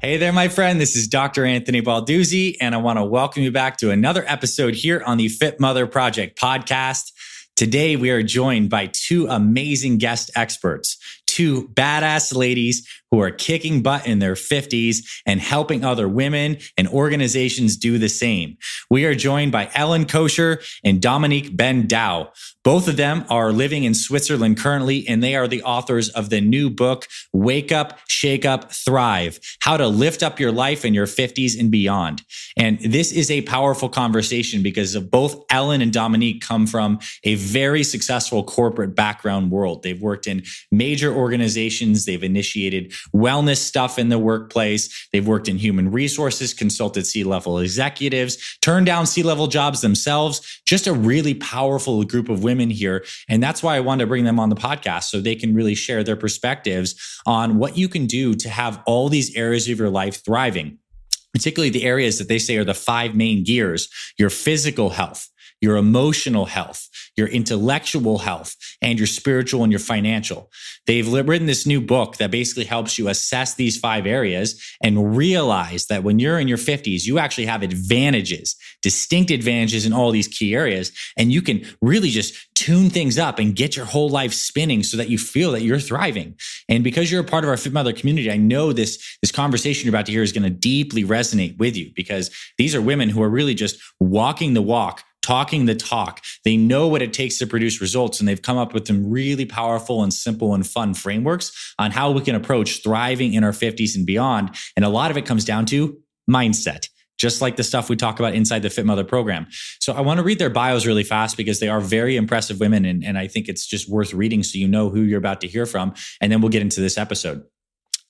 Hey there, my friend. This is Dr. Anthony Balduzzi, and I want to welcome you back to another episode here on the Fit Mother Project podcast. Today, we are joined by two amazing guest experts, two badass ladies who are kicking butt in their 50s and helping other women and organizations do the same. We are joined by Ellen Kocher and Dominique Dhaou. Both of them are living in Switzerland currently, and they are the authors of the new book, Wake Up, Shake Up, Thrive, How to Lift Up Your Life in Your 50s and Beyond. And this is a powerful conversation because of both Ellen and Dominique come from a very successful corporate background world. They've worked in major organizations. They've initiated wellness stuff in the workplace. They've worked in human resources, consulted C-level executives, turned down C-level jobs themselves. Just a really powerful group of women here. And that's why I wanted to bring them on the podcast so they can really share their perspectives on what you can do to have all these areas of your life thriving, particularly the areas that they say are the five main gears: your physical health, your emotional health, your intellectual health, and your spiritual and your financial. They've written this new book that basically helps you assess these five areas and realize that when you're in your 50s, you actually have advantages, distinct advantages in all these key areas. And you can really just tune things up and get your whole life spinning so that you feel that you're thriving. And because you're a part of our Fit Mother community, I know this conversation you're about to hear is going to deeply resonate with you, because these are women who are really just walking the walk, talking the talk. They know what it takes to produce results, and they've come up with some really powerful and simple and fun frameworks on how we can approach thriving in our 50s and beyond. And a lot of it comes down to mindset, just like the stuff we talk about inside the Fit Mother program. So I want to read their bios really fast because they are very impressive women, and I think it's just worth reading so you know who you're about to hear from, and then we'll get into this episode.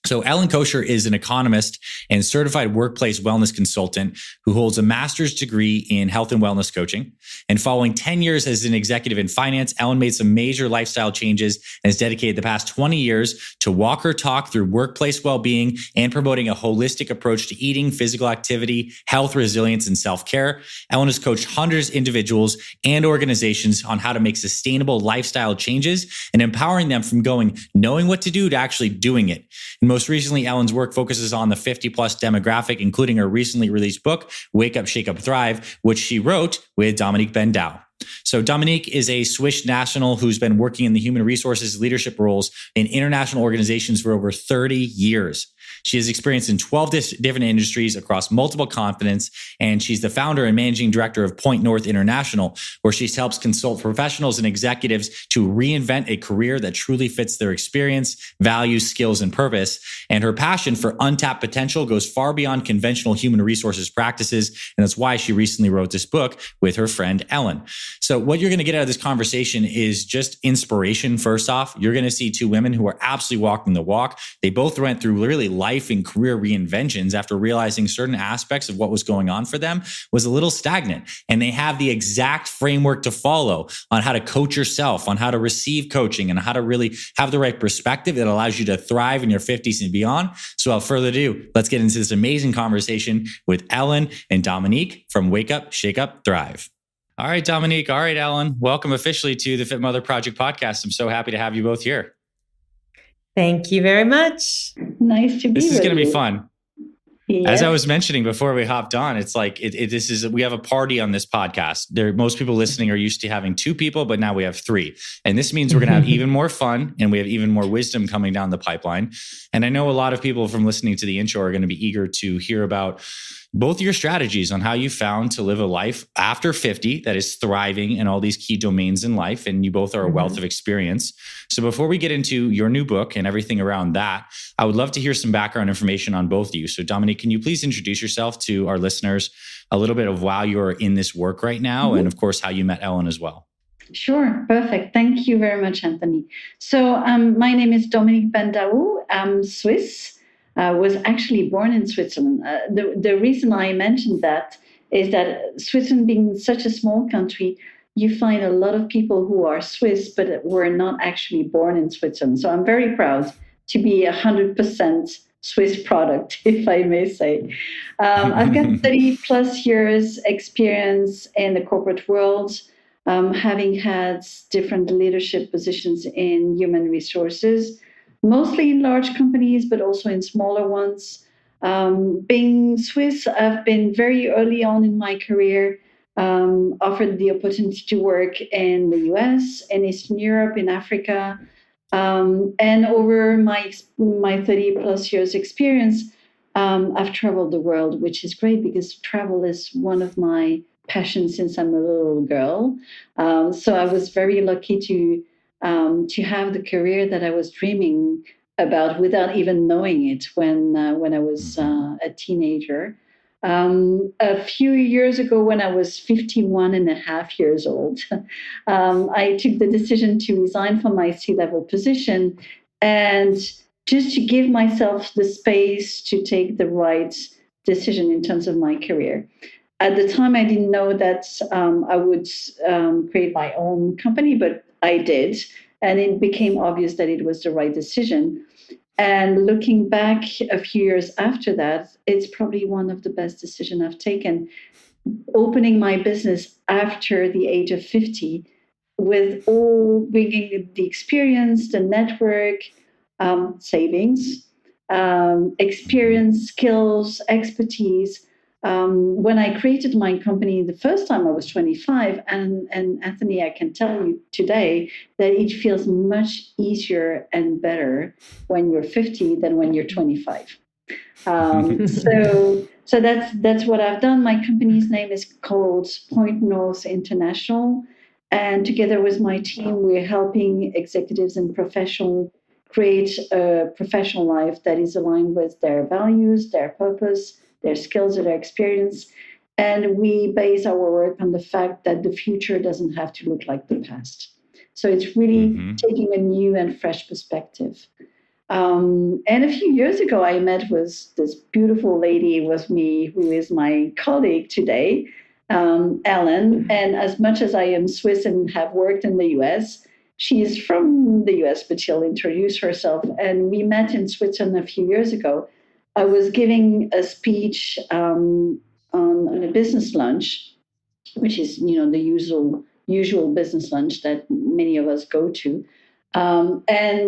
So Ellen Kocher is an economist and certified workplace wellness consultant who holds a master's degree in health and wellness coaching. And following 10 years as an executive in finance, Ellen made some major lifestyle changes and has dedicated the past 20 years to walk her talk through workplace well-being and promoting a holistic approach to eating, physical activity, health, resilience, and self-care. Ellen has coached hundreds of individuals and organizations on how to make sustainable lifestyle changes and empowering them from knowing what to do to actually doing it. And most recently, Ellen's work focuses on the 50-plus demographic, including her recently released book, Wake Up, Shake Up, Thrive, which she wrote with Dominique Dhaou. So Dominique is a Swiss national who's been working in the human resources leadership roles in international organizations for over 30 years. She has experience in 12 different industries across multiple continents, and she's the founder and managing director of Point North International, where she helps consult professionals and executives to reinvent a career that truly fits their experience, values, skills, and purpose. And her passion for untapped potential goes far beyond conventional human resources practices, and that's why she recently wrote this book with her friend Ellen. So what you're going to get out of this conversation is just inspiration. First off, you're going to see two women who are absolutely walking the walk. They both went through really life and career reinventions after realizing certain aspects of what was going on for them was a little stagnant. And they have the exact framework to follow on how to coach yourself, on how to receive coaching, and how to really have the right perspective that allows you to thrive in your 50s and beyond. So without further ado, let's get into this amazing conversation with Ellen and Dominique from Wake Up, Shake Up, Thrive. All right, Dominique. All right, Ellen. Welcome officially to the Fit Mother Project podcast. I'm so happy to have you both here. Thank you very much. Nice to be This with is going to you. be fun. Yes. As I was mentioning before we hopped on, it's like we have a party on this podcast. Most people listening are used to having two people, but now we have three. And this means we're going to have even more fun, and we have even more wisdom coming down the pipeline. And I know a lot of people from listening to the intro are going to be eager to hear about both your strategies on how you found to live a life after 50 that is thriving in all these key domains in life. And you both are a wealth of experience. So before we get into your new book and everything around that, I would love to hear some background information on both of you. So Dominique, can you please introduce yourself to our listeners, a little bit of why you're in this work right now, and of course, how you met Ellen as well? Sure. Perfect. Thank you very much, Anthony. So my name is Dominique Dhaou. I'm Swiss. Was actually born in Switzerland. The reason I mentioned that is that Switzerland being such a small country, you find a lot of people who are Swiss, but were not actually born in Switzerland. So I'm very proud to be 100% Swiss product, if I may say. I've got 30 plus years experience in the corporate world, having had different leadership positions in human resources, mostly in large companies, but also in smaller ones. Being Swiss, I've been very early on in my career offered the opportunity to work in the US, in Eastern Europe, in Africa. And over my 30 plus years experience, I've traveled the world, which is great because travel is one of my passions since I'm a little girl. So I was very lucky to have the career that I was dreaming about without even knowing it when I was a teenager. A few years ago, when I was 51 and a half years old, I took the decision to resign from my C-level position and just to give myself the space to take the right decision in terms of my career. At the time, I didn't know that I would create my own company, but I did. And it became obvious that it was the right decision. And looking back a few years after that, it's probably one of the best decisions I've taken. Opening my business after the age of 50, with all bringing the experience, the network, savings, experience, skills, expertise. When I created my company the first time, I was 25. And Anthony, I can tell you today that it feels much easier and better when you're 50 than when you're 25. So that's what I've done. My company's name is called Point North International. And together with my team, we're helping executives and professionals create a professional life that is aligned with their values, their purpose, their skills, and their experience. And we base our work on the fact that the future doesn't have to look like the past. So it's really taking a new and fresh perspective. And a few years ago, I met with this beautiful lady with me, who is my colleague today, Ellen. And as much as I am Swiss and have worked in the US, she is from the US, but she'll introduce herself. And we met in Switzerland a few years ago. I was giving a speech on a business lunch, which is, the usual business lunch that many of us go to. And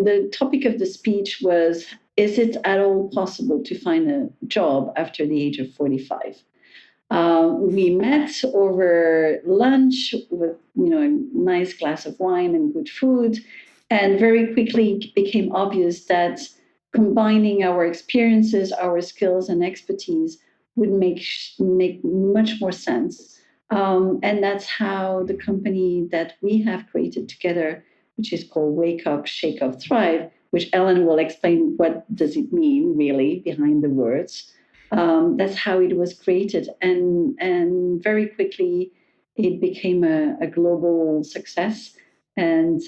the topic of the speech was, is it at all possible to find a job after the age of 45? We met over lunch with, a nice glass of wine and good food. And very quickly it became obvious that combining our experiences, our skills and expertise would make much more sense. And that's how the company that we have created together, which is called Wake Up, Shake Up, Thrive, which Ellen will explain what does it mean really behind the words. That's how it was created. And very quickly, it became a global success. And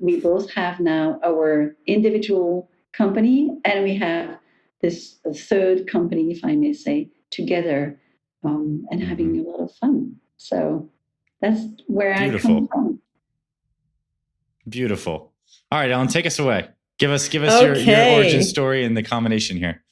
we both have now our individual company, and we have this third company, if I may say, together, and having a lot of fun. So that's where I come from. Beautiful. All right, Ellen, take us away. Give us your origin story and the combination here.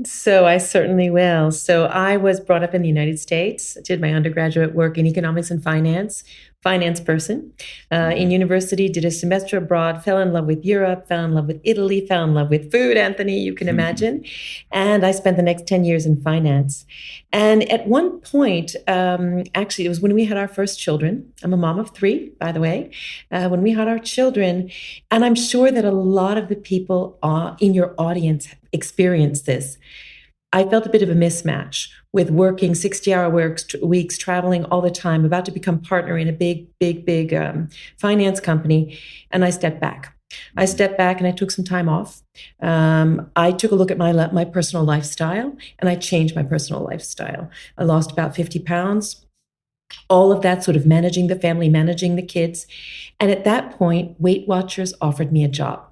So I certainly will. So I was brought up in the United States, did my undergraduate work in economics and finance person. In university, did a semester abroad, fell in love with Europe, fell in love with Italy, fell in love with food, Anthony, you can imagine. And I spent the next 10 years in finance. And at one point, actually, it was when we had our first children. I'm a mom of 3, by the way. When we had our children, and I'm sure that a lot of the people in your audience experienced this, I felt a bit of a mismatch with working 60-hour weeks, traveling all the time, about to become partner in a big finance company. And I stepped back. And I took some time off. I took a look at my personal lifestyle, and I changed my personal lifestyle. I lost about 50 pounds. All of that, sort of managing the family, managing the kids. And at that point, Weight Watchers offered me a job.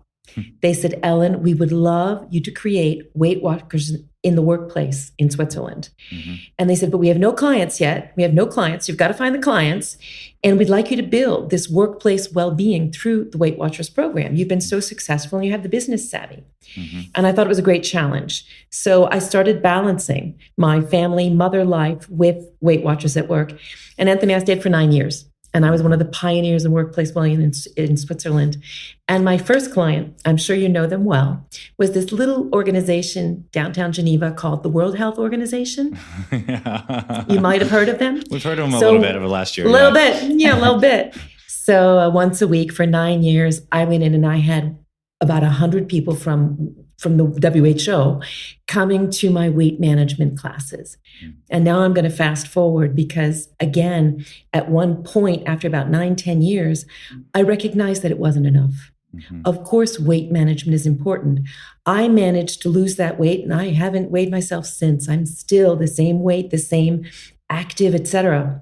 They said, Ellen, we would love you to create Weight Watchers in the workplace in Switzerland. And they said, but we have no clients yet. We have no clients. You've got to find the clients. And we'd like you to build this workplace well-being through the Weight Watchers program. You've been so successful and you have the business savvy. And I thought it was a great challenge. So I started balancing my family, mother life with Weight Watchers at work. And Anthony, I stayed for 9 years. And I was one of the pioneers in workplace wellness in Switzerland. And my first client, I'm sure you know them well, was this little organization downtown Geneva called the World Health Organization. You might have heard of them. We've heard of them a little bit over last year. A little bit. So once a week for 9 years, I went in and I had about 100 people from the WHO coming to my weight management classes. And now I'm going to fast forward because, again, at one point after about 9-10 years, I recognized that it wasn't enough. Mm-hmm. Of course, weight management is important. I managed to lose that weight and I haven't weighed myself since. I'm still the same weight, the same active, etc.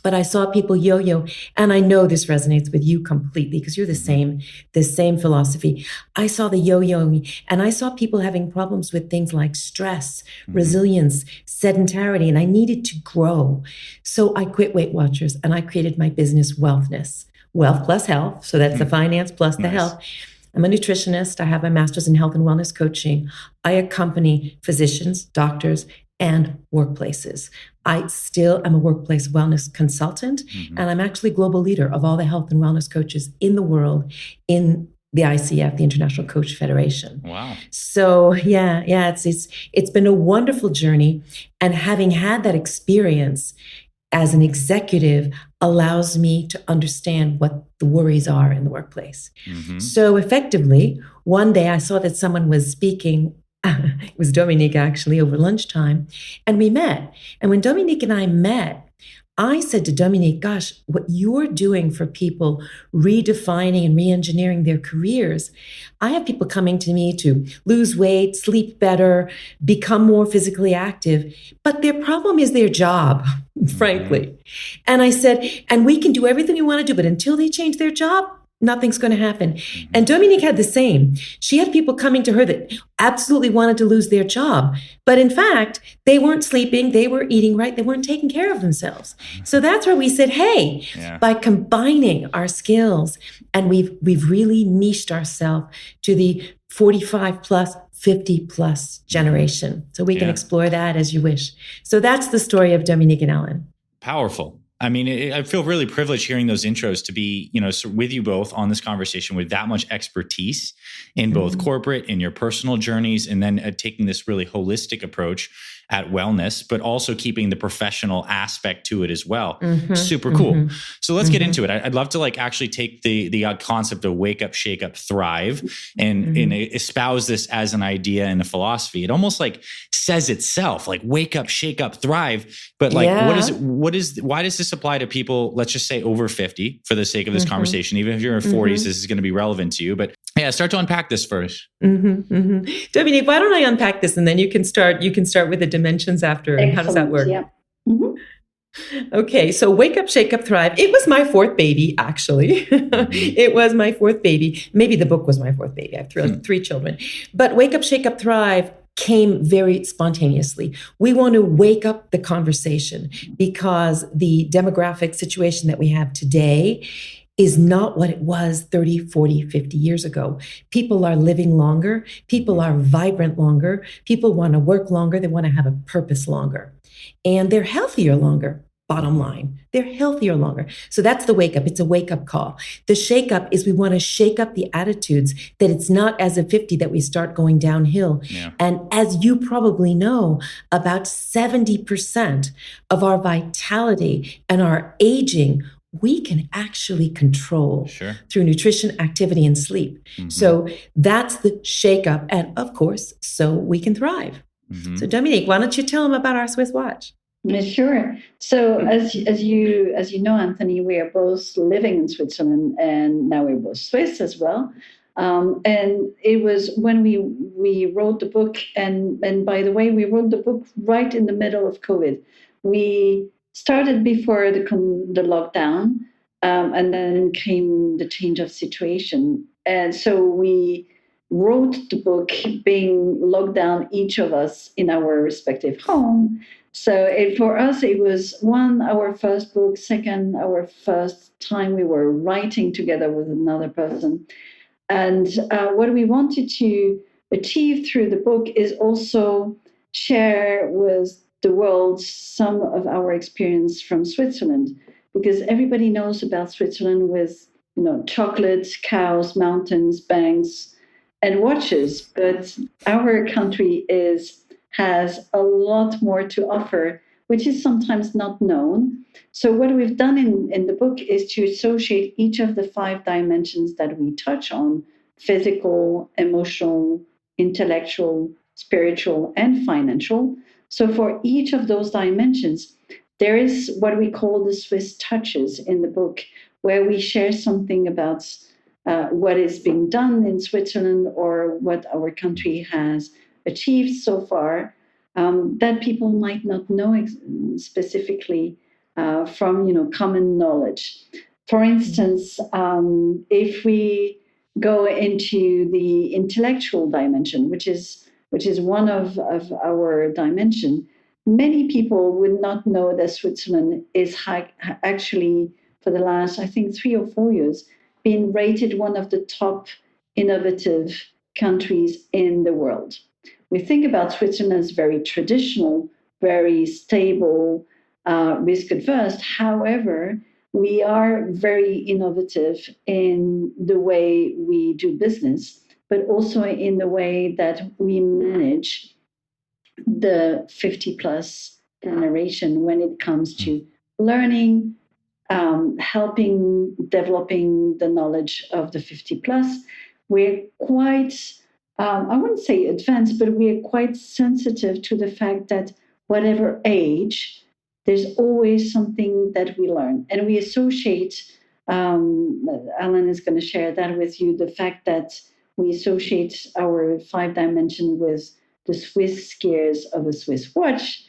But I saw people yo-yo, and I know this resonates with you completely because you're the same philosophy. I saw the yo-yoing, and I saw people having problems with things like stress, resilience, sedentarity, and I needed to grow. So I quit Weight Watchers, and I created my business Wealthness. Wealth plus health, so that's the finance plus the health. I'm a nutritionist. I have my master's in health and wellness coaching. I accompany physicians, doctors, and workplaces. I still am a workplace wellness consultant, and I'm actually global leader of all the health and wellness coaches in the world in the ICF, the International Coach Federation. Wow. So it's been a wonderful journey, and having had that experience as an executive allows me to understand what the worries are in the workplace. So effectively, one day I saw that someone was speaking. It was Dominique actually over lunchtime, and we met. And when Dominique and I met, I said to Dominique, gosh, what you're doing for people redefining and re-engineering their careers. I have people coming to me to lose weight, sleep better, become more physically active, but their problem is their job, frankly. And I said, and we can do everything we want to do, but until they change their job, nothing's going to happen. And Dominique had the same. She had people coming to her that absolutely wanted to lose their job. But in fact, they weren't sleeping, they were eating right, they weren't taking care of themselves. So that's where we said, hey, by combining our skills, and we've really niched ourselves to the 45 plus, 50 plus generation. So we can explore that as you wish. So that's the story of Dominique and Ellen. Powerful. I mean, I feel really privileged hearing those intros to be, with you both on this conversation with that much expertise in both corporate, in your personal journeys, and then taking this really holistic approach at wellness, but also keeping the professional aspect to it as well. Super cool. So let's get into it. I'd love to actually take the concept of wake up, shake up, thrive, and espouse this as an idea and a philosophy. It almost says itself, wake up, shake up, thrive. But why does this apply to people, let's just say over 50 for the sake of this conversation? Even if you're in 40s, this is going to be relevant to you. But start to unpack this first. Dominique, why don't I unpack this and then you can start with the dimensions after. Excellent. How does that work? Yeah. Okay, so wake up, shake up, thrive. It was my fourth baby, actually. It was my fourth baby. Maybe the book was my fourth baby. I have three children. But wake up, shake up, thrive came very spontaneously. We want to wake up the conversation because the demographic situation that we have today is not what it was 30, 40, 50 years ago. People are living longer. People are vibrant longer. People want to work longer. They want to have a purpose longer. And they're healthier longer. Bottom line, they're healthier longer. So that's the wake up. It's a wake up call. The shake up is we want to shake up the attitudes that it's not as a 50 that we start going downhill. Yeah. And as you probably know, about 70% of our vitality and our aging we can actually control through nutrition, activity, and sleep. So that's the shake up. And of course, so we can thrive. So Dominique, why don't you tell them about our Swiss watch? Sure. So as you know, Anthony, we are both living in Switzerland, and now we're both Swiss as well. And it was when we wrote the book, and by the way, we wrote the book right in the middle of COVID. We started before the lockdown, and then came the change of situation. And so we wrote the book being locked down, each of us in our respective home. So for us, it was our first book, second, our first time we were writing together with another person. And what we wanted to achieve through the book is also share with the world some of our experience from Switzerland. because everybody knows about Switzerland with, chocolates, cows, mountains, banks, and watches. But our country has a lot more to offer, which is sometimes not known. So what we've done in the book is to associate each of the 5 dimensions that we touch on: physical, emotional, intellectual, spiritual, and financial. So for each of those dimensions, there is what we call the Swiss touches in the book, where we share something about what is being done in Switzerland or what our country has achieved so far, that people might not know specifically from common knowledge. For instance, if we go into the intellectual dimension, which is one of our dimension, many people would not know that Switzerland is actually, for the last, I think, 3 or 4 years, been rated one of the top innovative countries in the world. We think about Switzerland as very traditional, very stable, risk-averse. However, we are very innovative in the way we do business, but also in the way that we manage the 50-plus generation when it comes to learning, helping developing the knowledge of the 50-plus. We're quite, I wouldn't say advanced, but we're quite sensitive to the fact that whatever age, there's always something that we learn. And we associate, Ellen is going to share that with you, the fact that we associate our 5 dimension with the Swiss gears of a Swiss watch,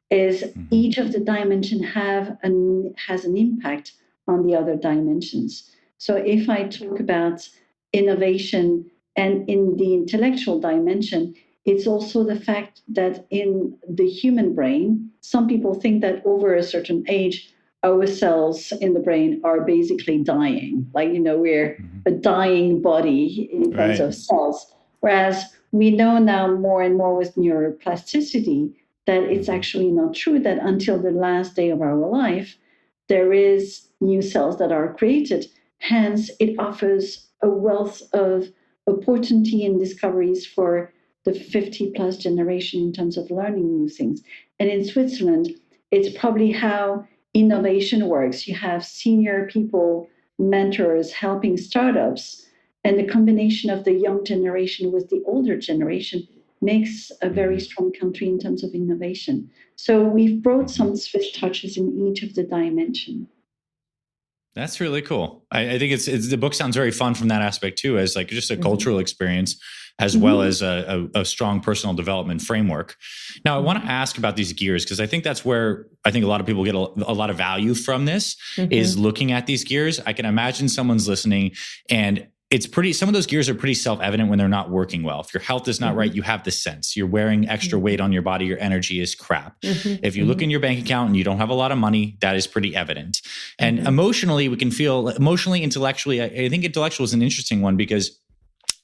is each of the dimension has an impact on the other dimensions. So if I talk about innovation and in the intellectual dimension, it's also the fact that in the human brain, some people think that over a certain age, our cells in the brain are basically dying. Like, we're a dying body in terms of cells. Whereas we know now more and more with neuroplasticity that it's actually not true, that until the last day of our life, there is new cells that are created. Hence, it offers a wealth of opportunity and discoveries for the 50-plus generation in terms of learning new things. And in Switzerland, it's probably how innovation works. You have senior people, mentors helping startups, and the combination of the young generation with the older generation makes a very strong country in terms of innovation. So we've brought some Swiss touches in each of the dimensions. That's really cool. I think it's the book sounds very fun from that aspect too, as like just a cultural experience, as well as a strong personal development framework. Now, I want to ask about these gears, because I think that's where I think a lot of people get a lot of value from this, is looking at these gears. I can imagine someone's listening and some of those gears are pretty self-evident when they're not working well. If your health is not right, you have the sense. You're wearing extra weight on your body, your energy is crap. If you look in your bank account and you don't have a lot of money, that is pretty evident. And emotionally, we can feel intellectually, I think intellectual is an interesting one, because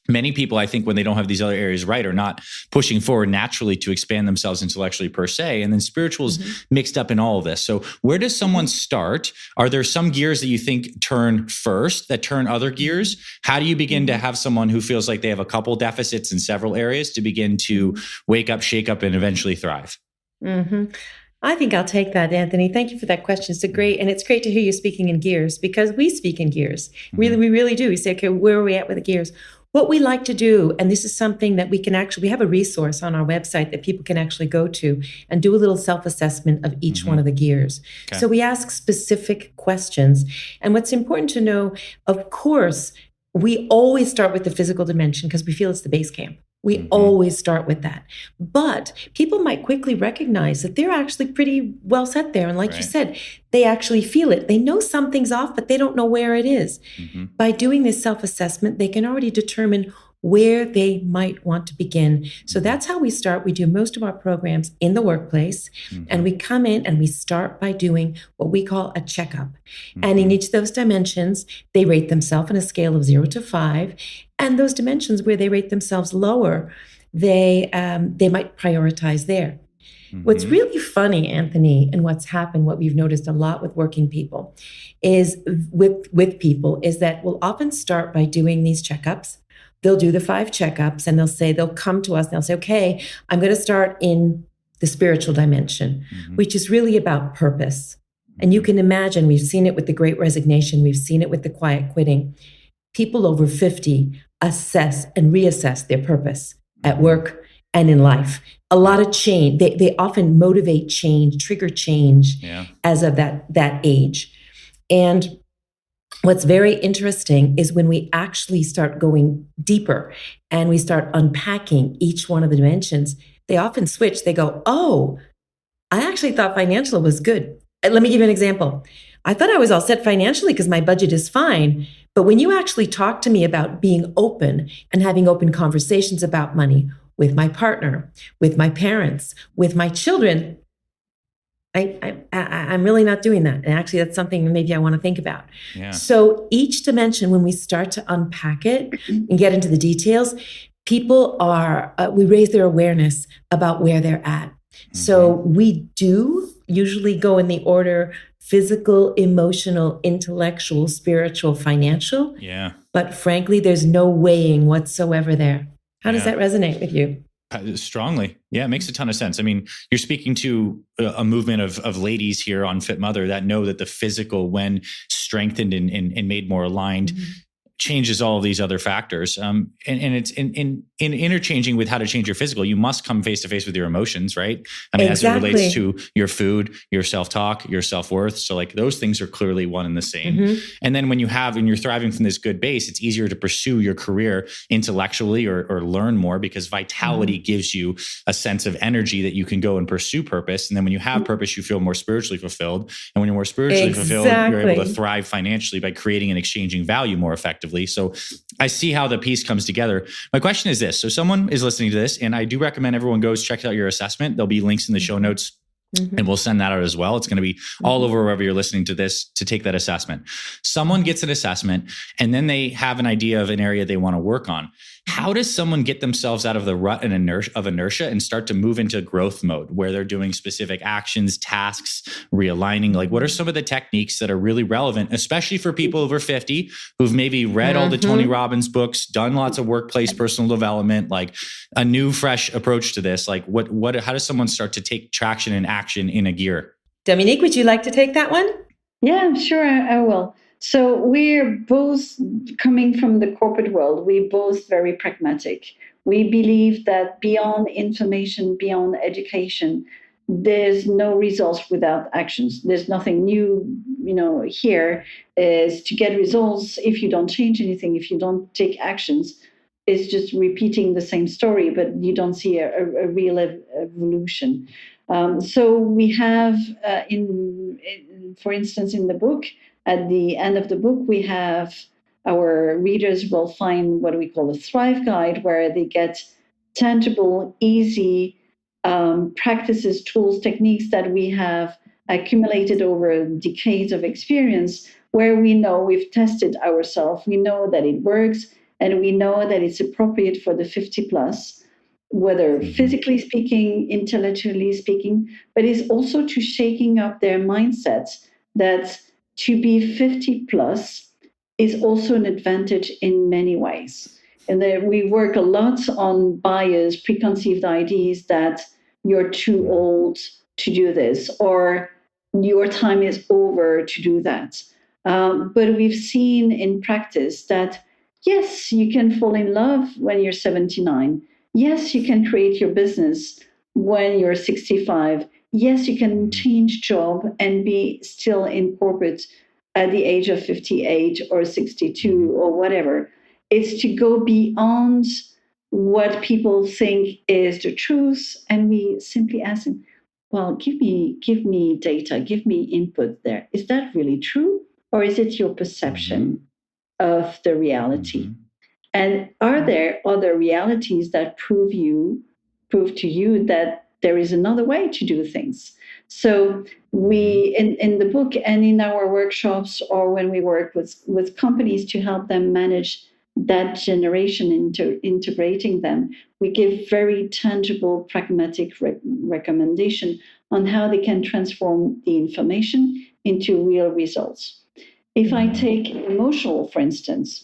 many people, I think, when they don't have these other areas right, are not pushing forward naturally to expand themselves intellectually per se. And then spiritual is mixed up in all of this. So where does someone start? Are there some gears that you think turn first, that turn other gears? How do you begin to have someone who feels like they have a couple deficits in several areas to begin to wake up, shake up, and eventually thrive? I think I'll take that, Anthony. Thank you for that question. It's great to hear you speaking in gears, because we speak in gears. We really do. We say, okay, where are we at with the gears? What we like to do, and this is something that we have a resource on our website that people can actually go to and do a little self-assessment of each one of the gears. Okay. So we ask specific questions. And what's important to know, of course, we always start with the physical dimension because we feel it's the base camp. We always start with that. But people might quickly recognize that they're actually pretty well set there. And like you said, they actually feel it. They know something's off, but they don't know where it is. By doing this self-assessment, they can already determine where they might want to begin. So that's how we start. We do most of our programs in the workplace, and we come in and we start by doing what we call a checkup. And in each of those dimensions, they rate themselves on a scale of 0 to 5. And those dimensions where they rate themselves lower, they might prioritize there. What's really funny, Anthony, and what's happened, what we've noticed a lot with working people is with people is that we'll often start by doing these checkups. They'll do the 5 checkups and they'll come to us and they'll say, okay, I'm going to start in the spiritual dimension, which is really about purpose. And you can imagine, we've seen it with the Great Resignation. We've seen it with the quiet quitting. People over 50 assess and reassess their purpose at work and in life. A lot of change. They often motivate change, trigger change as of that age. And what's very interesting is when we actually start going deeper and we start unpacking each one of the dimensions, they often switch. They go, oh, I actually thought financial was good. Let me give you an example. I thought I was all set financially because my budget is fine. But when you actually talk to me about being open and having open conversations about money with my partner, with my parents, with my children, I'm really not doing that. And actually, that's something maybe I want to think about. Yeah. So each dimension, when we start to unpack it and get into the details, people we raise their awareness about where they're at. So we do usually go in the order physical, emotional, intellectual, spiritual, financial. Yeah. But frankly, there's no weighing whatsoever there. How does that resonate with you? Strongly. Yeah, it makes a ton of sense. I mean, you're speaking to a movement of ladies here on Fit Mother that know that the physical, when strengthened and made more aligned, changes all of these other factors. And it's in interchanging with how to change your physical, you must come face to face with your emotions, right? I mean, exactly. As it relates to your food, your self-talk, your self-worth. So like those things are clearly one and the same. And then when you're thriving from this good base, it's easier to pursue your career intellectually or learn more, because vitality gives you a sense of energy that you can go and pursue purpose. And then when you have purpose, you feel more spiritually fulfilled. And when you're more spiritually fulfilled, you're able to thrive financially by creating and exchanging value more effectively. So I see how the piece comes together. My question is this. So someone is listening to this, and I do recommend everyone goes check out your assessment. There'll be links in the show notes. And we'll send that out as well. It's going to be all over wherever you're listening to this to take that assessment. Someone gets an assessment and then they have an idea of an area they want to work on. How does someone get themselves out of the rut and inertia and start to move into growth mode where they're doing specific actions, tasks, realigning? Like, what are some of the techniques that are really relevant, especially for people over 50 who've maybe read all the Tony Robbins books, done lots of workplace personal development, like a new, fresh approach to this? Like, how does someone start to take traction and action in a gear? Dominique, would you like to take that one? Yeah, sure, I will. So we're both coming from the corporate world. We're both very pragmatic. We believe that beyond information, beyond education, there's no results without actions. There's nothing new, here is to get results. If you don't change anything, if you don't take actions, it's just repeating the same story, but you don't see a real evolution. So we have, for instance, in the book, at the end of the book, we have our readers will find what we call a Thrive Guide, where they get tangible, easy practices, tools, techniques that we have accumulated over decades of experience, where we know we've tested ourselves, we know that it works, and we know that it's appropriate for the 50 plus, whether physically speaking, intellectually speaking, but it's also to shaking up their mindsets that to be 50 plus is also an advantage in many ways. And we work a lot on bias, preconceived ideas that you're too old to do this, or your time is over to do that. But we've seen in practice that, yes, you can fall in love when you're 79. Yes, you can create your business when you're 65. Yes, you can change job and be still in corporate at the age of 58 or 62 or whatever. It's to go beyond what people think is the truth. And we simply ask them, well, give me data, give me input there. Is that really true? Or is it your perception of the reality? And are there other realities that prove to you that there is another way to do things? So we, in the book and in our workshops, or when we work with companies to help them manage that generation, integrating them, we give very tangible, pragmatic recommendation on how they can transform the information into real results. If I take emotional, for instance,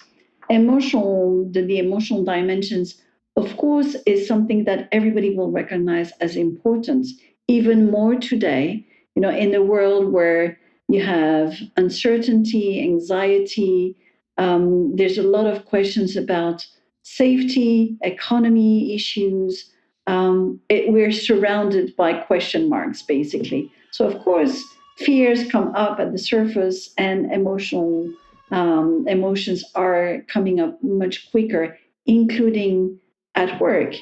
the emotional dimensions, of course, is something that everybody will recognize as important, even more today, in a world where you have uncertainty, anxiety. There's a lot of questions about safety, economy issues. We're surrounded by question marks, basically. So, of course, fears come up at the surface, and emotions are coming up much quicker, including at work.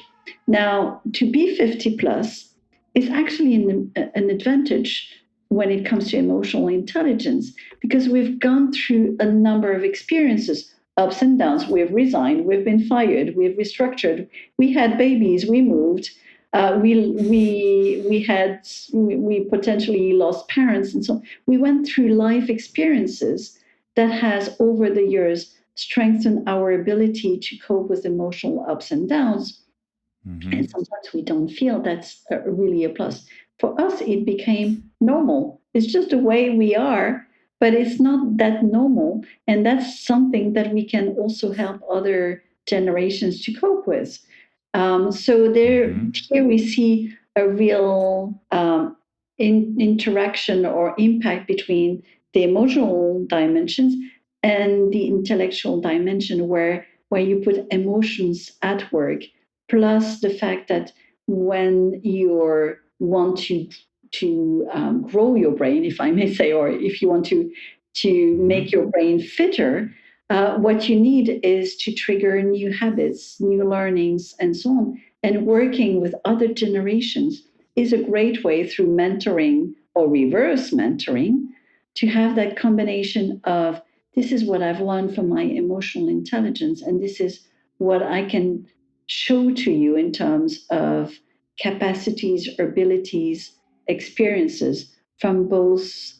Now, to be 50 plus is actually an advantage when it comes to emotional intelligence, because we've gone through a number of experiences, ups and downs. We've resigned, we've been fired, we've restructured, we had babies, we moved, we potentially lost parents, and so we went through life experiences that has over the years strengthened our ability to cope with emotional ups and downs. And sometimes we don't feel that's really a plus. For us, it became normal. It's just the way we are, but it's not that normal. And that's something that we can also help other generations to cope with. So here we see a real interaction or impact between the emotional dimensions and the intellectual dimension, where you put emotions at work, plus the fact that when you want to grow your brain, if I may say, or if you want to make your brain fitter, what you need is to trigger new habits, new learnings, and so on. And working with other generations is a great way through mentoring or reverse mentoring to have that combination of, this is what I've learned from my emotional intelligence, and this is what I can show to you in terms of capacities, abilities, experiences from both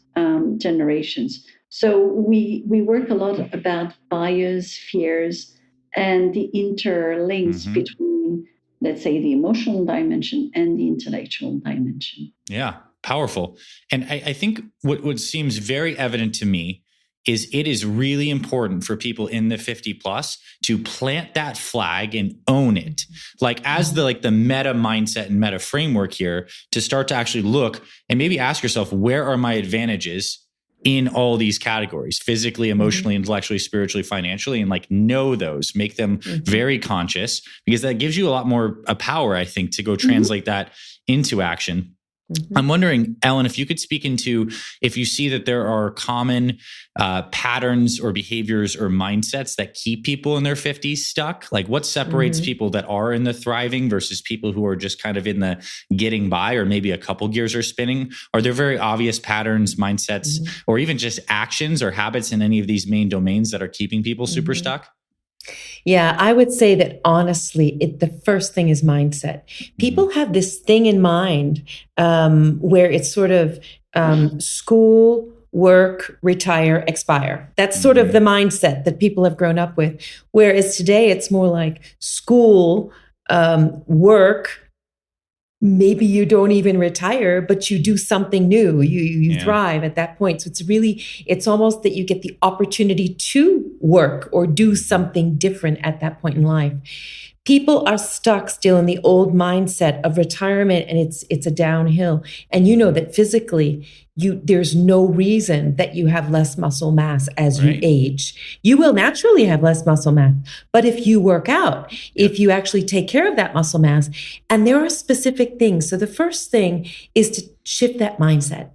generations. So we work a lot about bias, fears, and the interlinks between, let's say, the emotional dimension and the intellectual dimension. Yeah, powerful. And I think what seems very evident to me is it is really important for people in the 50 plus to plant that flag and own it. Like as the meta mindset and meta framework here, to start to actually look and maybe ask yourself, where are my advantages in all these categories, physically, emotionally, intellectually, spiritually, financially, and know those, make them very conscious, because that gives you a lot more power, I think, to go translate that into action. I'm wondering, Ellen, if you could speak into if you see that there are common patterns or behaviors or mindsets that keep people in their 50s stuck. Like what separates people that are in the thriving versus people who are just kind of in the getting by, or maybe a couple gears are spinning? Are there very obvious patterns, mindsets, or even just actions or habits in any of these main domains that are keeping people super stuck? Yeah, I would say that honestly, the first thing is mindset. People have this thing in mind where it's sort of school, work, retire, expire. That's sort of the mindset that people have grown up with. Whereas today it's more like school, work, maybe you don't even retire, but you do something new. You thrive at that point. So it's almost that you get the opportunity to work or do something different at that point in life. People are stuck still in the old mindset of retirement, and it's a downhill. And you know that physically, there's no reason that you have less muscle mass as you age. You will naturally have less muscle mass. But if you work out, if you actually take care of that muscle mass, and there are specific things. So the first thing is to shift that mindset.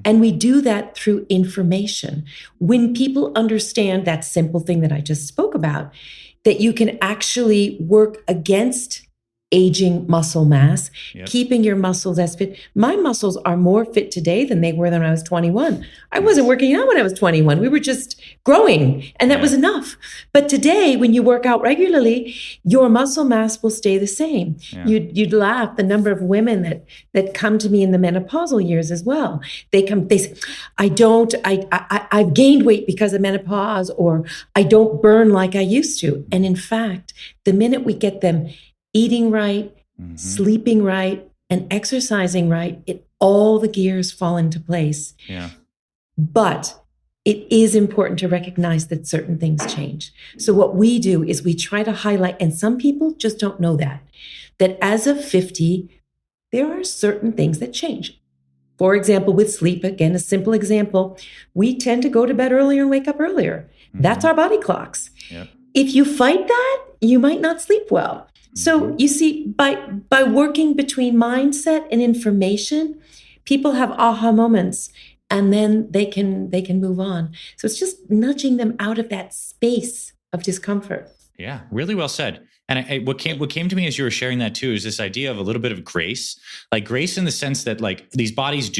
And we do that through information. When people understand that simple thing that I just spoke about, that you can actually work against aging muscle mass, Yep. keeping your muscles as fit. My muscles are more fit today than they were when I was 21. I wasn't working out when I was 21. We were just growing, and that was enough. But today, when you work out regularly, your muscle mass will stay the same. Yeah. You'd laugh the number of women that come to me in the menopausal years as well. They say, I've gained weight because of menopause, or I don't burn like I used to. And in fact, the minute we get them eating right, sleeping right, and exercising right, all the gears fall into place. Yeah. But it is important to recognize that certain things change. So what we do is we try to highlight, and some people just don't know that as of 50, there are certain things that change. For example, with sleep, again, a simple example, we tend to go to bed earlier and wake up earlier. That's our body clocks. Yep. If you fight that, you might not sleep well. So you see, by working between mindset and information, people have aha moments, and then they can move on. So it's just nudging them out of that space of discomfort. Yeah, really well said. And what came to me as you were sharing that too is this idea of a little bit of grace, like grace in the sense that like these bodies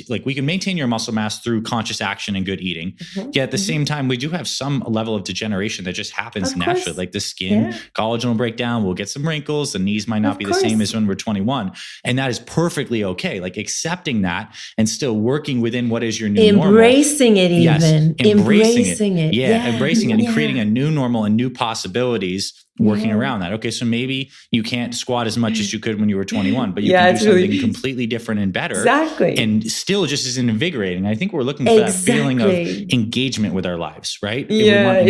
like we can maintain your muscle mass through conscious action and good eating. Yet at the same time, we do have some level of degeneration that just happens naturally. Like the skin, collagen will break down, we'll get some wrinkles, the knees might not be the same as when we're 21. And that is perfectly okay. Like accepting that and still working within what is your new normal. Embracing it even. Yes, embracing it. Yeah, embracing it and creating a new normal and new possibilities working around that. Okay, so maybe you can't squat as much as you could when you were 21, but you can do something completely different and better. Exactly. And still just as invigorating. I think we're looking for that feeling of engagement with our lives, right? Yeah,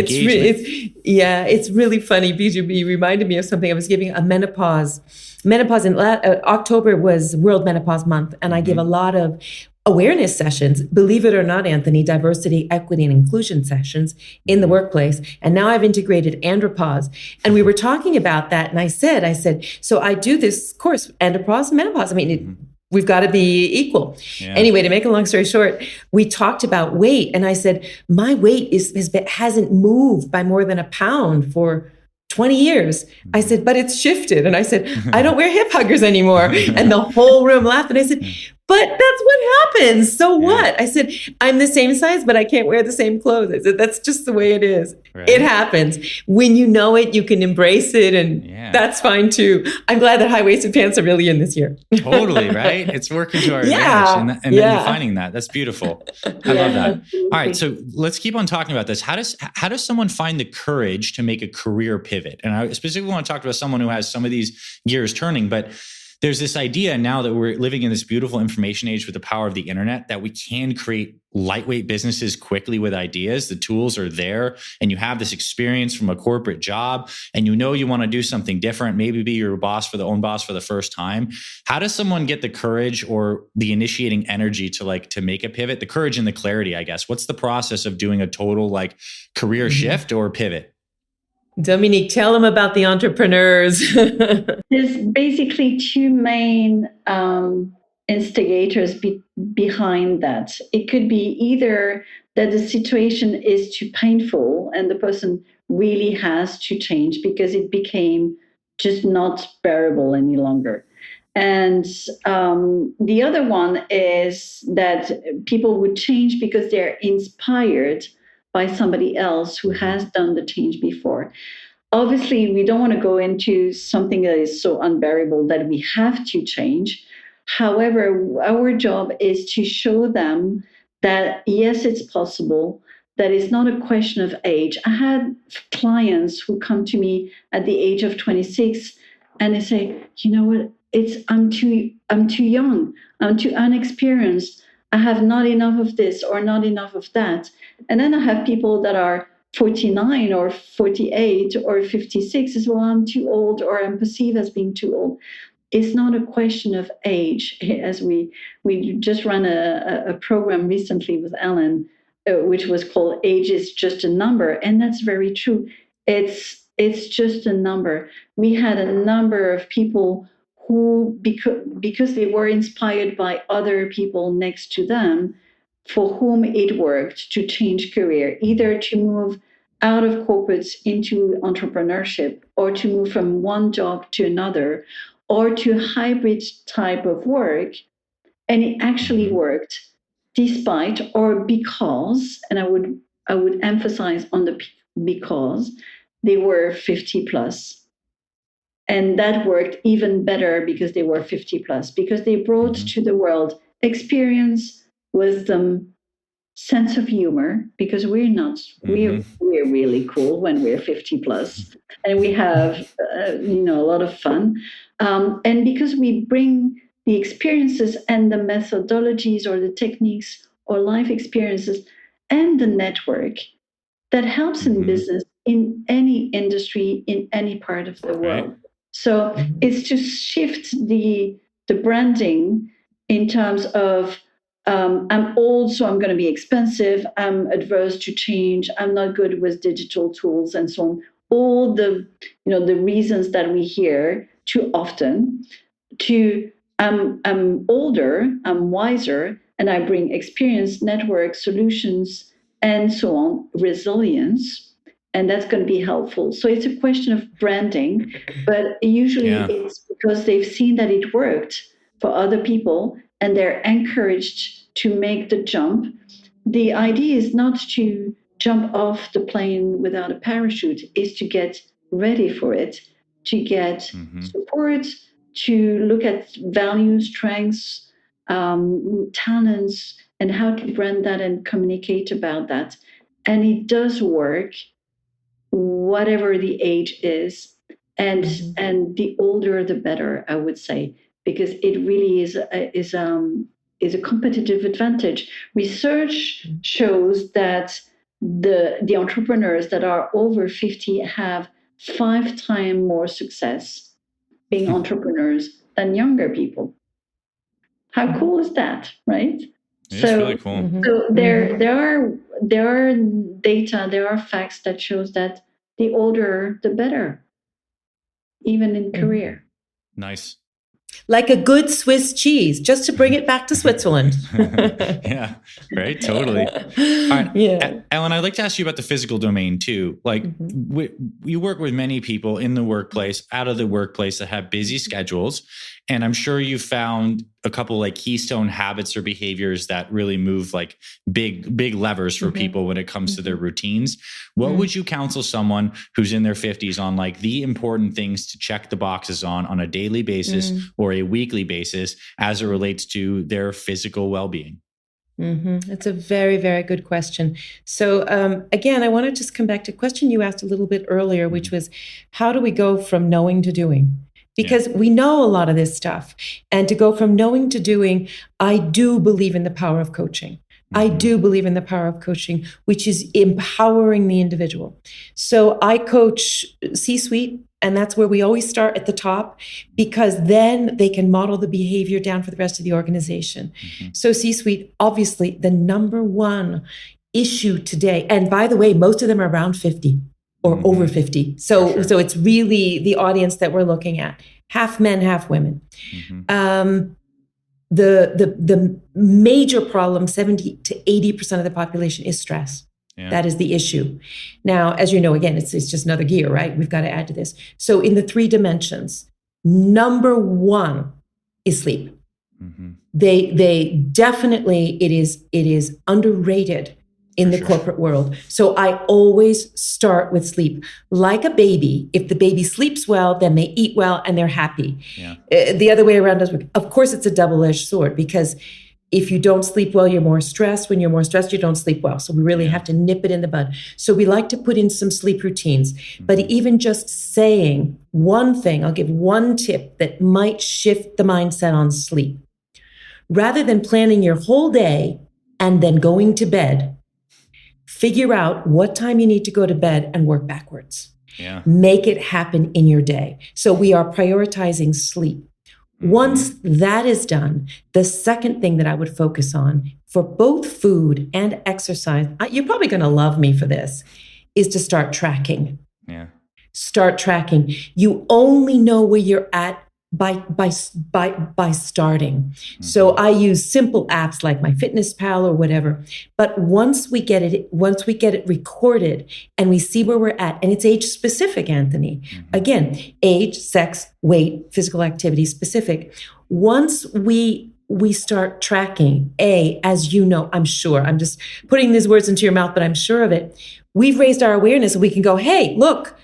it's really funny because you reminded me of something. I was giving a menopause in October was World Menopause Month, and I give a lot of awareness sessions, believe it or not, Anthony, diversity, equity, and inclusion sessions in the workplace. And now I've integrated andropause. And we were talking about that. And I said, so I do this course, andropause, menopause. I mean, we've got to be equal. Yeah. Anyway, to make a long story short, we talked about weight. And I said, my weight hasn't moved by more than a pound for 20 years. I said, but it's shifted. And I said, I don't wear hip huggers anymore. And the whole room laughed. And I said, but that's what happens. So what? I said, I'm the same size, but I can't wear the same clothes. I said, that's just the way it is. Right. It happens. When you know it, you can embrace it. And that's fine too. I'm glad that high-waisted pants are really in this year. Totally, right? It's working to our advantage. And then you're finding that. That's beautiful. I love that. All right. So let's keep on talking about this. How does someone find the courage to make a career pivot? And I specifically want to talk about someone who has some of these gears turning, but there's this idea now that we're living in this beautiful information age with the power of the internet that we can create lightweight businesses quickly with ideas. The tools are there and you have this experience from a corporate job and you want to do something different, maybe be your own boss for the first time. How does someone get the courage or the initiating energy to make a pivot, the courage and the clarity, I guess? What's the process of doing a total career shift or pivot? Dominique, tell them about the entrepreneurs. There's basically two main instigators behind that. It could be either that the situation is too painful and the person really has to change because it became just not bearable any longer. And the other one is that people would change because they're inspired by somebody else who has done the change before. Obviously, we don't want to go into something that is so unbearable that we have to change. However, our job is to show them that, yes, it's possible, that it's not a question of age. I had clients who come to me at the age of 26 and they say, you know what, I'm too young, I'm too unexperienced. I have not enough of this or not enough of that. And then I have people that are 49 or 48 or 56 as well, I'm too old or I'm perceived as being too old. It's not a question of age. As we just ran a program recently with Ellen, which was called Age is Just a Number. And that's very true. It's just a number. We had a number of people who, because they were inspired by other people next to them, for whom it worked to change career, either to move out of corporates into entrepreneurship or to move from one job to another, or to hybrid type of work. And it actually worked despite or because, and I would emphasize on the because, they were 50 plus. And that worked even better because they were 50 plus, because they brought to the world experience, wisdom, sense of humor, because we're not, we're really cool when we're 50 plus, and we have, a lot of fun. And because we bring the experiences and the methodologies or the techniques or life experiences and the network that helps in business, in any industry, in any part of the world. Right. So it's to shift the branding in terms of I'm old, so I'm going to be expensive. I'm adverse to change. I'm not good with digital tools and so on. All the the reasons that we hear too often. To I'm older, I'm wiser, and I bring experience, network, solutions, and so on, resilience, and that's going to be helpful. So it's a question of branding, but usually it's because they've seen that it worked for other people and they're encouraged to make the jump. The idea is not to jump off the plane without a parachute, is to get ready for it, to get support, to look at values, strengths, talents, and how to brand that and communicate about that. And it does work, whatever the age is, and the older the better, I would say, because it really is a competitive advantage. Research shows that the entrepreneurs that are over 50 have 5 times more success being entrepreneurs than younger people. How cool is that, right? It's really cool. So there are data, there are facts that shows that the older the better, even in career. Nice. Like a good Swiss cheese, just to bring it back to Switzerland. Yeah, right. Totally. All right. Yeah. Ellen, I'd like to ask you about the physical domain too. Like we work with many people in the workplace, out of the workplace, that have busy schedules. And I'm sure you found a couple like keystone habits or behaviors that really move like big levers for people when it comes to their routines. What would you counsel someone who's in their 50s on like the important things to check the boxes on a daily basis or a weekly basis as it relates to their physical well-being? It's a very, very good question. So again, I want to just come back to a question you asked a little bit earlier, which was, how do we go from knowing to doing? Because we know a lot of this stuff. And to go from knowing to doing, I do believe in the power of coaching. I do believe in the power of coaching, which is empowering the individual. So I coach C-suite, and that's where we always start at the top, because then they can model the behavior down for the rest of the organization. So C-suite, obviously the number one issue today, and by the way, most of them are around 50. Or over 50. So it's really the audience that we're looking at. Half men, half women. The major problem, 70 to 80% of the population, is stress. Yeah. That is the issue. Now, as you know, again, it's just another gear, right? We've got to add to this. So in the 3 dimensions, number 1 is sleep. They definitely, it is underrated in the corporate world. So I always start with sleep. Like a baby, if the baby sleeps well, then they eat well and they're happy. Yeah. The other way around doesn't work. Of course, it's a double-edged sword, because if you don't sleep well, you're more stressed. When you're more stressed, you don't sleep well. So we really have to nip it in the bud. So we like to put in some sleep routines. But even just saying one thing, I'll give one tip that might shift the mindset on sleep. Rather than planning your whole day and then going to bed, figure out what time you need to go to bed and work backwards. Yeah. Make it happen in your day. So we are prioritizing sleep. Once that is done, the second thing that I would focus on for both food and exercise, you're probably going to love me for this, is to start tracking. Yeah. Start tracking. You only know where you're at by starting. So I use simple apps like my Fitness Pal or whatever. But once we get it recorded and we see where we're at, and it's age specific, Anthony. Again, age, sex, weight, physical activity specific. Once we start tracking, as you know, I'm sure, I'm just putting these words into your mouth, but I'm sure of it. We've raised our awareness and we can go, hey, look,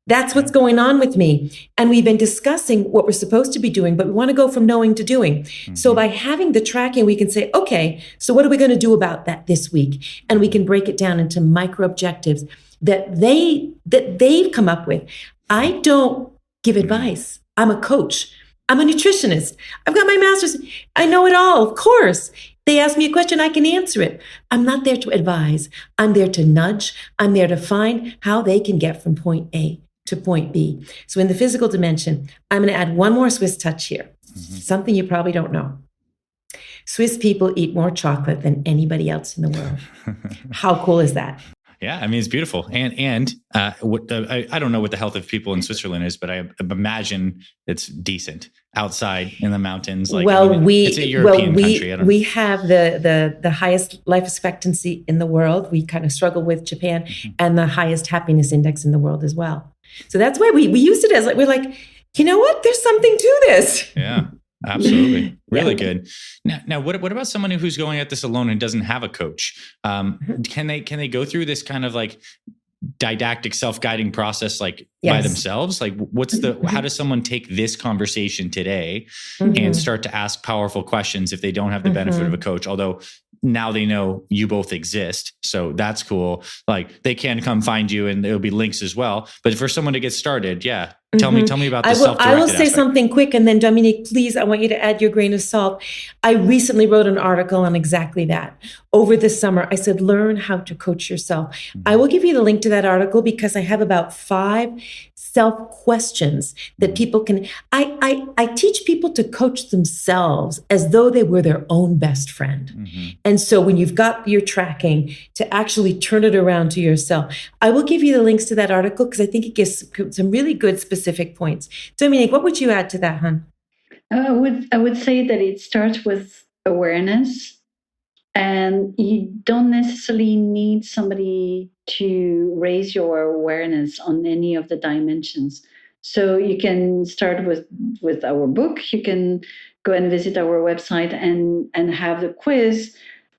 that's what's going on with me. And we've been discussing what we're supposed to be doing, but we want to go from knowing to doing. So by having the tracking, we can say, okay, so what are we going to do about that this week? And we can break it down into micro objectives that they've come up with. I don't give advice. I'm a coach. I'm a nutritionist. I've got my master's. I know it all, of course. They ask me a question, I can answer it. I'm not there to advise. I'm there to nudge. I'm there to find how they can get from point A to point B. So in the physical dimension, I'm going to add one more Swiss touch here. Something you probably don't know. Swiss people eat more chocolate than anybody else in the world. How cool is that? Yeah, I mean, it's beautiful. And I don't know what the health of people in Switzerland is, but I imagine it's decent outside in the mountains. Like, it's a European country. We have the highest life expectancy in the world. We kind of struggle with Japan and the highest happiness index in the world as well. So that's why we used it as like, we're like, you know what? There's something to this. Yeah. Absolutely. Really good. Now, what about someone who's going at this alone and doesn't have a coach? Can they go through this kind of like didactic self-guiding process by themselves? Like how does someone take this conversation today and start to ask powerful questions if they don't have the benefit of a coach? Although now they know you both exist. So that's cool. Like they can come find you and there'll be links as well. But for someone to get started, tell me about the self-directed I will say aspect. something quick, and then Dominique, please, I want you to add your grain of salt. I recently wrote an article on exactly that. Over the summer, I said, learn how to coach yourself. I will give you the link to that article because I have about 5 self-questions that people can, I teach people to coach themselves as though they were their own best friend. And so when you've got your tracking, to actually turn it around to yourself. I will give you the links to that article because I think it gives some really good specific points. Dominique, what would you add to that, hon? I would say that it starts with awareness, and you don't necessarily need somebody to raise your awareness on any of the dimensions. So you can start with our book. You can go and visit our website and have the quiz.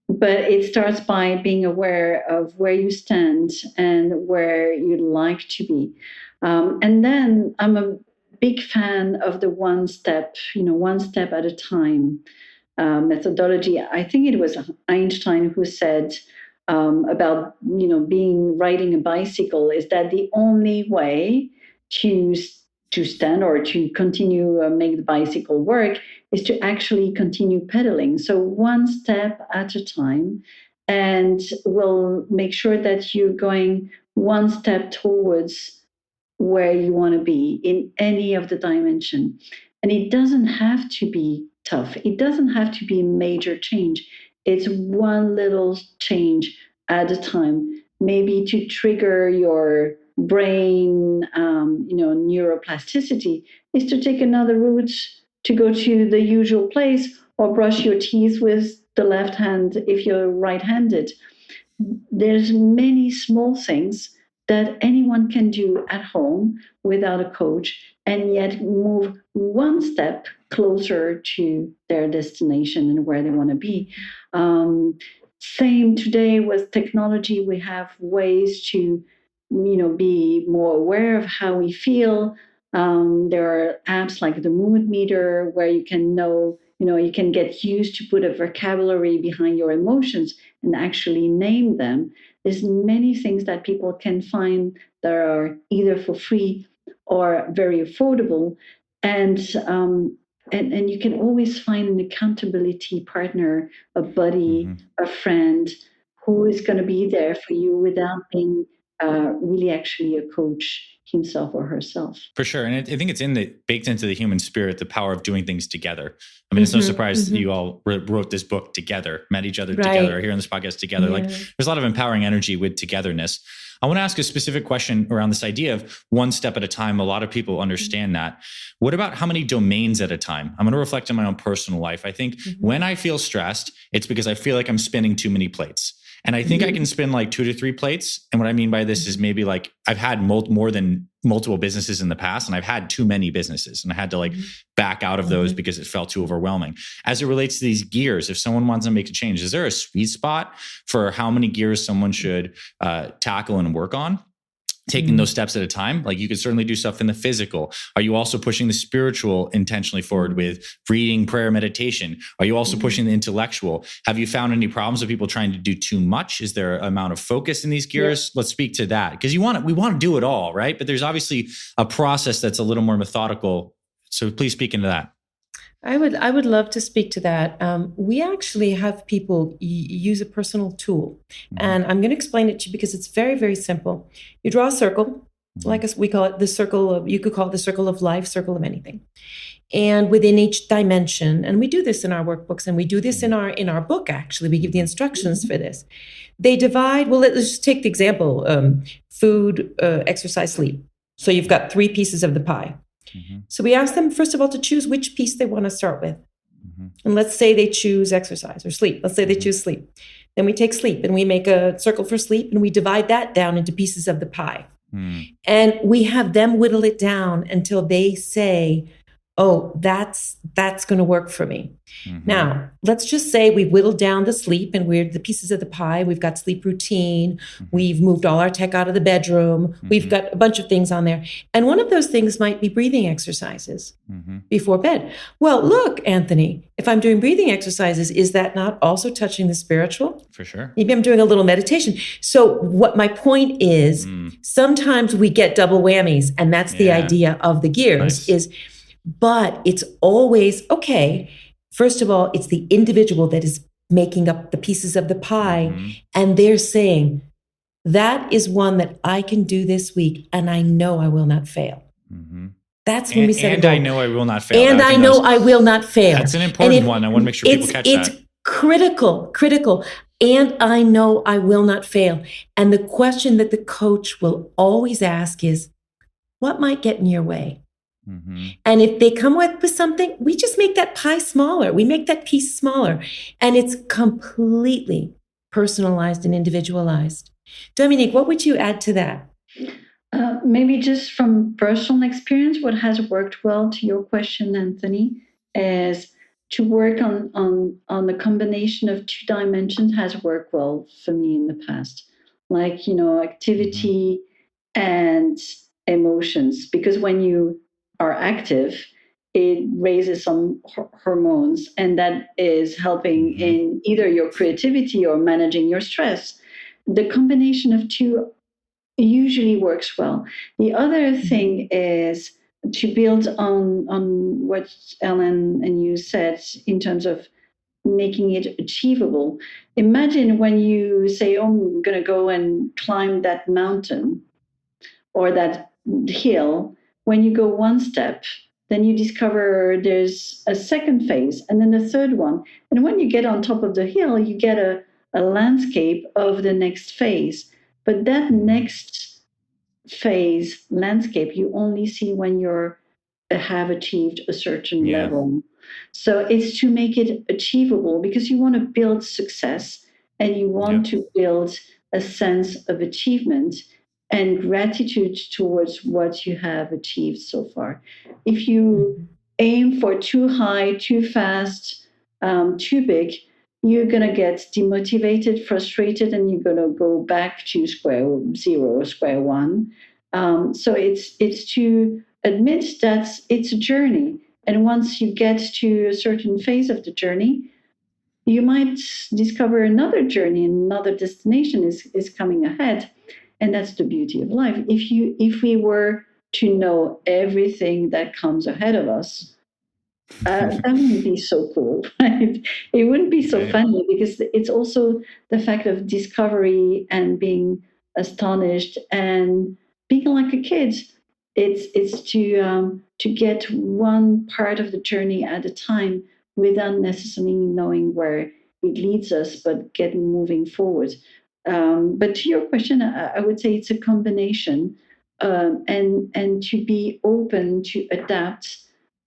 But it starts by being aware of where you stand and where you'd like to be. And then I'm a big fan of the one step at a time methodology. I think it was Einstein who said about riding a bicycle is that the only way to stand or to continue make the bicycle work is to actually continue pedaling. So one step at a time, and we'll make sure that you're going one step towards where you want to be in any of the dimension. And it doesn't have to be tough. It doesn't have to be a major change. It's one little change at a time, maybe to trigger your brain, neuroplasticity, is to take another route to go to the usual place or brush your teeth with the left hand if you're right-handed. There's many small things that anyone can do at home without a coach and yet move one step closer to their destination and where they want to be. Same today with technology. We have ways to, be more aware of how we feel. There are apps like the mood meter where you can know, you can get used to put a vocabulary behind your emotions and actually name them. There's many things that people can find that are either for free or very affordable. And you can always find an accountability partner, a buddy, a friend who is going to be there for you without being really actually a coach himself or herself. For sure. And I think it's baked into the human spirit, the power of doing things together. I mean, it's no surprise that you all wrote this book together, met each other together, here on this podcast together. Like there's a lot of empowering energy with togetherness. I want to ask a specific question around this idea of one step at a time. A lot of people understand that. What about how many domains at a time? I'm going to reflect on my own personal life. I think when I feel stressed, it's because I feel like I'm spinning too many plates. And I think I can spin like 2 to 3 plates. And what I mean by this is maybe like I've had more than multiple businesses in the past, and I've had too many businesses, and I had to like back out of those because it felt too overwhelming. As it relates to these gears, if someone wants to make a change, is there a sweet spot for how many gears someone should tackle and work on? Taking those steps at a time, like you could certainly do stuff in the physical. Are you also pushing the spiritual intentionally forward with reading, prayer, meditation? Are you also pushing the intellectual? Have you found any problems with people trying to do too much? Is there an amount of focus in these gears? Let's speak to that, because we want to do it all, right? But there's obviously a process that's a little more methodical. So please speak into that. I would love to speak to that. We actually have people use a personal tool, and I'm going to explain it to you because it's very, very simple. You draw a circle, like we call it the circle of, you could call it the circle of life, circle of anything. And within each dimension, and we do this in our workbooks, and we do this in our book, actually, we give the instructions for this. They divide, well, let's just take the example, food, exercise, sleep. So you've got 3 pieces of the pie. So we ask them, first of all, to choose which piece they want to start with. And let's say they choose exercise or sleep. Let's say they choose sleep. Then we take sleep and we make a circle for sleep and we divide that down into pieces of the pie. And we have them whittle it down until they say, oh, that's going to work for me. Now, let's just say we've whittled down the sleep and we're the pieces of the pie. We've got sleep routine. We've moved all our tech out of the bedroom. We've got a bunch of things on there. And one of those things might be breathing exercises before bed. Well, look, Anthony, if I'm doing breathing exercises, is that not also touching the spiritual? For sure. Maybe I'm doing a little meditation. So what my point is, sometimes we get double whammies, and that's the idea of the gears but it's always, okay, first of all, it's the individual that is making up the pieces of the pie. And they're saying, that is one that I can do this week, and I know I will not fail. That's when we set a goal. And I know I will not fail. And I know I will not fail. That's an important one. I want to make sure people catch that. It's critical. And I know I will not fail. And the question that the coach will always ask is, what might get in your way? And if they come with something, we just make that pie smaller. We make that piece smaller. And it's completely personalized and individualized. Dominique, what would you add to that? Maybe just from personal experience, what has worked well to your question, Anthony, is to work on the combination of 2 dimensions has worked well for me in the past. Like, activity and emotions. Because when you are active, it raises some hormones, and that is helping in either your creativity or managing your stress. The combination of 2 usually works well. The other thing is to build on what Ellen and you said in terms of making it achievable. Imagine when you say, oh, I'm going to go and climb that mountain or that hill. When you go 1 step, then you discover there's a second phase and then a third one. And when you get on top of the hill, you get a landscape of the next phase. But that next phase landscape, you only see when you have achieved a certain level. So it's to make it achievable, because you want to build success and you want to build a sense of achievement and gratitude towards what you have achieved so far. If you aim for too high, too fast, too big, you're going to get demotivated, frustrated, and you're going to go back to square one. So it's to admit that it's a journey. And once you get to a certain phase of the journey, you might discover another journey, another destination is coming ahead. And that's the beauty of life. If we were to know everything that comes ahead of us, that wouldn't be so cool, right? It wouldn't be so funny, because it's also the fact of discovery and being astonished and being like a kid. It's to get one part of the journey at a time without necessarily knowing where it leads us, but get moving forward. But to your question, I would say it's a combination, and to be open to adapt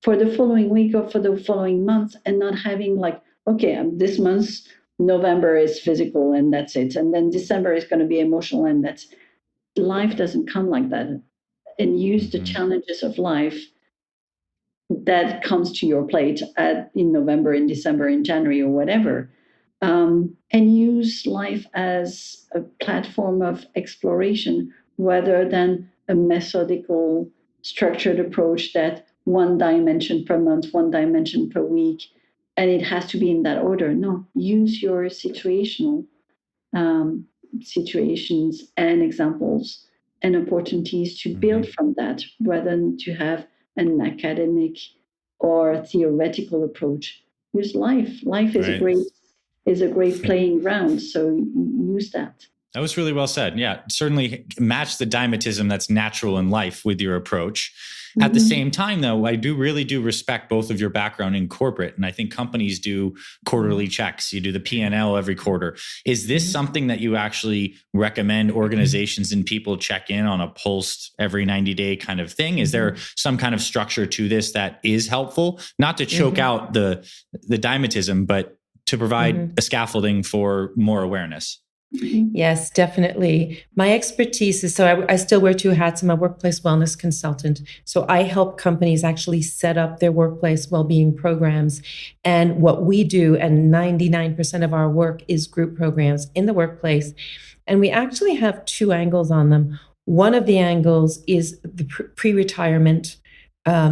for the following week or for the following month, and not having like, okay, this month November is physical and that's it, and then December is going to be emotional and that's life doesn't come like that. And use the challenges of life that comes to your plate in November, in December, in January, or whatever, and use life as a platform of exploration rather than a methodical, structured approach that one dimension per month, one dimension per week, and it has to be in that order. No, use your situational situations and examples and opportunities to build from that, rather than to have an academic or theoretical approach. Use life. Life is a great playing ground. So use that. That was really well said. Yeah, certainly match the dynamism that's natural in life with your approach. At the same time, though, I really do respect both of your background in corporate. And I think companies do quarterly checks. You do the P&L every quarter. Is this something that you actually recommend organizations and people check in on a pulse every 90-day kind of thing? Is there some kind of structure to this that is helpful? Not to choke out the dynamism, but to provide a scaffolding for more awareness? Yes, definitely. My expertise is, so I still wear two hats. I'm a workplace wellness consultant. So I help companies actually set up their workplace well-being programs. And what we do, and 99% of our work is group programs in the workplace. And we actually have two angles on them. One of the angles is the pre-retirement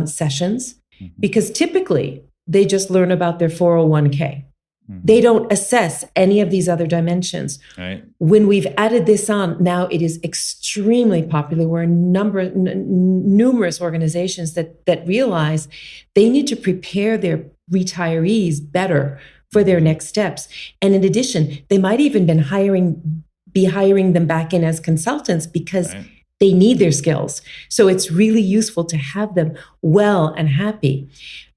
sessions, because typically they just learn about their 401k. They don't assess any of these other dimensions. Right. When we've added this on, now it is extremely popular. We're numerous organizations that realize they need to prepare their retirees better for their next steps. And in addition, they might even be hiring them back in as consultants because they need their skills. So it's really useful to have them well and happy.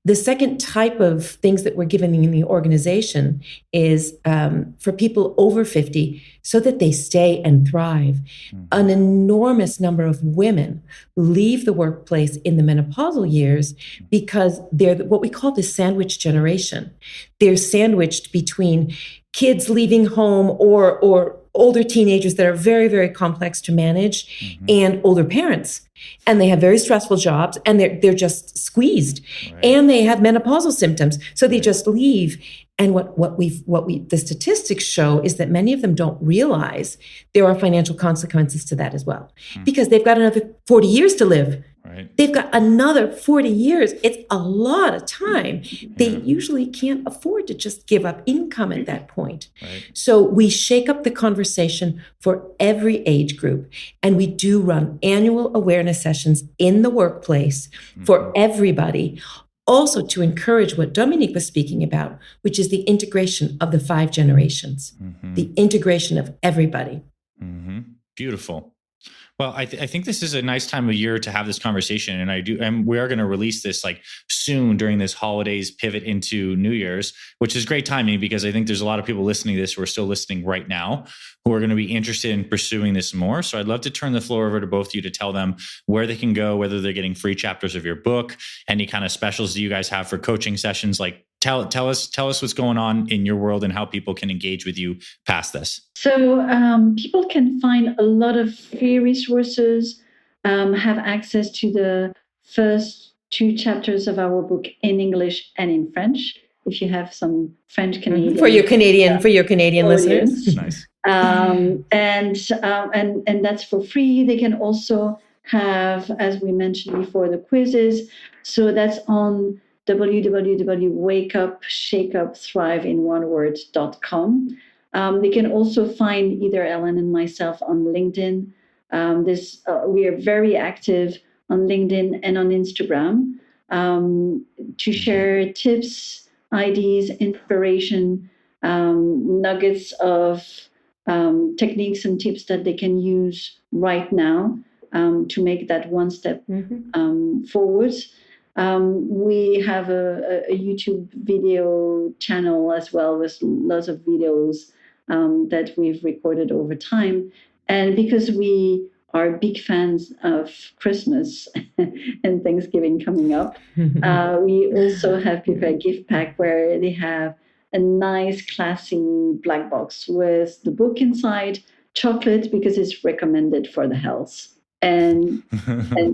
The second type of things that we're giving in the organization is for people over 50 so that they stay and thrive. An enormous number of women leave the workplace in the menopausal years because they're what we call the sandwich generation. They're sandwiched between kids leaving home or older teenagers that are very, very complex to manage and older parents. And they have very stressful jobs and they're just squeezed and they have menopausal symptoms. So they just leave. And what the statistics show is that many of them don't realize there are financial consequences to that as well, because they've got another 40 years to live. They've got another 40 years. It's a lot of time. They usually can't afford to just give up income at that point. So we shake up the conversation for every age group. And we do run annual awareness sessions in the workplace for everybody. Also to encourage what Dominique was speaking about, which is the integration of the 5 generations, the integration of everybody. Beautiful. Well, I think this is a nice time of year to have this conversation, and we are going to release this like soon during this holidays pivot into New Year's, which is great timing because I think there's a lot of people listening to this who are still listening right now who are going to be interested in pursuing this more. So I'd love to turn the floor over to both of you to tell them where they can go, whether they're getting free chapters of your book, any kind of specials that you guys have for coaching sessions. Like tell us what's going on in your world and how people can engage with you past this. So people can find a lot of free resources, have access to the first 2 chapters of our book in English and in French. If you have some French Canadian for your Canadian listeners, nice. And that's for free. They can also have, as we mentioned before, the quizzes. So that's on www.wakeupshakeupthriveinoneword.com. They can also find either Ellen and myself on LinkedIn. We are very active on LinkedIn and on Instagram to share tips, ideas, inspiration, nuggets of techniques and tips that they can use right now to make that one step forward. We have a YouTube video channel as well with lots of videos that we've recorded over time. And because we are big fans of Christmas and Thanksgiving coming up, we also have prepared a gift pack where they have a nice, classy black box with the book inside, chocolate because it's recommended for the health and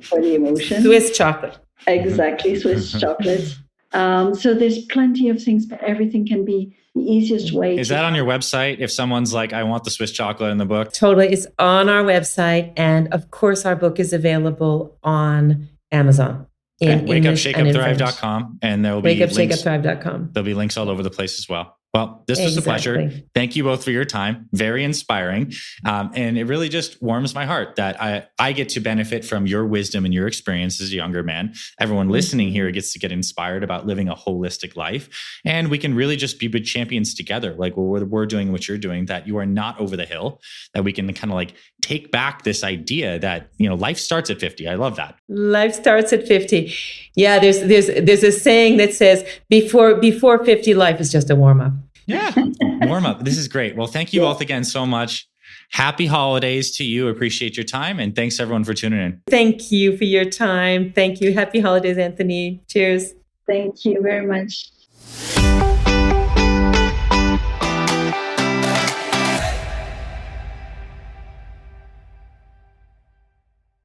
for the emotion. Swiss chocolate. Exactly, Swiss chocolate. So there's plenty of things, but everything can be the easiest way. Is that on your website? If someone's like, I want the Swiss chocolate in the book? Totally. It's on our website. And of course, our book is available on Amazon. In wakeupshakeupthrive.com. And there will be wakeupshakeupthrive.com. There'll be links all over the place as well. Well, this was a pleasure. Thank you both for your time. Very inspiring. And it really just warms my heart that I get to benefit from your wisdom and your experience as a younger man. Everyone listening here gets to get inspired about living a holistic life. And we can really just be good champions together, like what we're doing, what you're doing, that you are not over the hill, that we can kind of like take back this idea that, life starts at 50. I love that. Life starts at 50. Yeah, there's a saying that says before 50, life is just a warm up. Yeah, warm up. This is great. Well, thank you both again so much. Happy holidays to you. Appreciate your time. And thanks everyone for tuning in. Thank you for your time. Thank you. Happy holidays, Anthony. Cheers. Thank you very much.